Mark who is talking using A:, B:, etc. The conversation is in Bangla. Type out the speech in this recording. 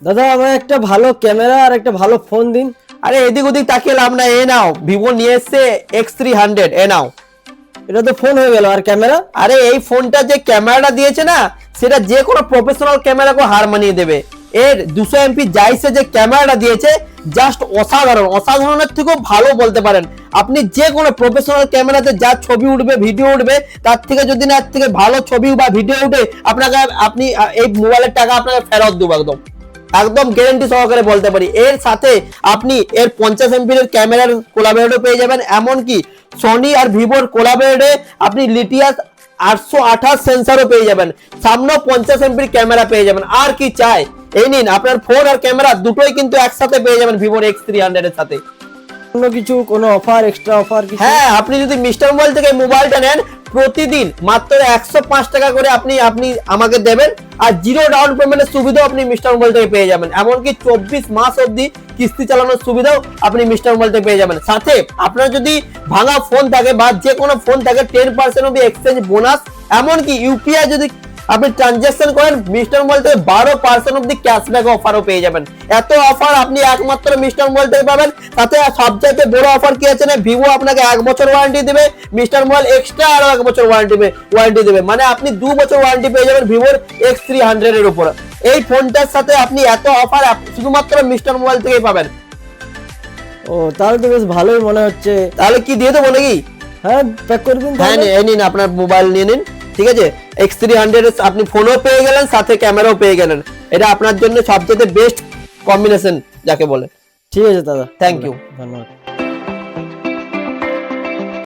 A: দাদা আমার একটা ভালো ক্যামেরা আর একটা ভালো ফোন দিন।
B: আরে এদিক ওদিক তাকিয়ে লাভ না, এ নাও ভিভো নিয়ে এসছে X300, এ নাও।
A: এটা তো ফোন হয়ে গেল, আর ক্যামেরা?
B: আরে এই ফোনটা যে ক্যামেরাটা দিয়েছে না, সেটা যে কোনো প্রফেশনাল ক্যামেরাকে হার মানিয়ে দেবে। এর 200 এমপি জাইসে যে ক্যামেরাটা দিয়েছে জাস্ট অসাধারণ, অসাধারণের থেকেও ভালো বলতে পারেন। আপনি যে কোনো প্রফেশনাল ক্যামেরাতে যা ছবি উঠবে, ভিডিও উঠবে, তার থেকে যদি না এর থেকে ভালো ছবি বা ভিডিও উঠে আপনি এই মোবাইলের টাকা আপনাকে ফেরত দেবো একদম, একদম গ্যারান্টি সহকারে বলতে পারি। এর সাথে আপনি এর 50 এমপি এর ক্যামেরার কোলাবরেটর পেয়ে যাবেন, এমনকি সনি আর ভিভোর কোলাবরেটরে আপনি লিটিয়াস 828 সেন্সরও পেয়ে যাবেন, সামনে 50 এমপির ক্যামেরা পেয়ে যাবেন। আর কি চাই? এই নিন, আপনার ফোন আর ক্যামেরা দুটোই কিন্তু একসাথে পেয়ে যাবেন ভিভোর X300 এর সাথে।
A: অন্য কিছু কোনো অফার, এক্সট্রা অফার কিছু?
B: হ্যাঁ, আপনি যদি মিস্টার মোবাইল থেকে মোবাইলটা নেন, প্রতিদিন মাত্র 105 টাকা করে আপনি আমাকে দেবেন, আর জিরো ডাউন পেমেন্টের সুবিধাও আপনি মিস্টার মোবাইল থেকে পেয়ে যাবেন, এমনকি 24 মাস অবধি কিস্তি চালানোর সুবিধাও আপনি মিস্টার মোবাইল থেকে পেয়ে যাবেন। সাথে আপনার যদি ভাঙা ফোন থাকে বা যে কোনো ফোন থাকে 10% অবধি এক্সচেঞ্জ বোনাস, এমনকি ইউপিআই যদি আপনি ট্রানজাকশন করেন মিস্টার মোবাইল থেকে 12% অবধি ক্যাশব্যাক অফারও পেয়ে যাবেন। এত অফার আপনি একমাত্র মিস্টার মোবাইল থেকে পাবেন। তাতে সবচেয়ে বড় অফার কি আছে না, ভিভো আপনাকে 1 বছর ওয়ারেন্টি দিবে, মিস্টার মোবাইল এক্সট্রা আরো 1 বছর ওয়ারেন্টি দেবে, মানে আপনি 2 বছর ওয়ারেন্টি পেয়ে যাবেন ভিভোর X300 এর উপর। এই ফোনটার সাথে আপনি এত অফার শুধুমাত্র মিস্টার মোবাইল থেকেই পাবেন।
A: ও তাহলে তো বেশ ভালোই মনে হচ্ছে।
B: তাহলে কি দিয়ে দেবো নাকি?
A: হ্যাঁ প্যাক করে দিন।
B: হ্যাঁ এই নিন, আপনার মোবাইল নিয়ে নিন, ঠিক আছে? X300 আপনি ফোনও পেয়ে গেলেন, সাথে ক্যামেরাও পেয়ে গেলেন। এটা আপনার জন্য সবচেয়ে বেস্ট কম্বিনেশন যাকে বলে।
A: ঠিক আছে দাদা,
B: থ্যাংক ইউ।
A: ধন্যবাদ।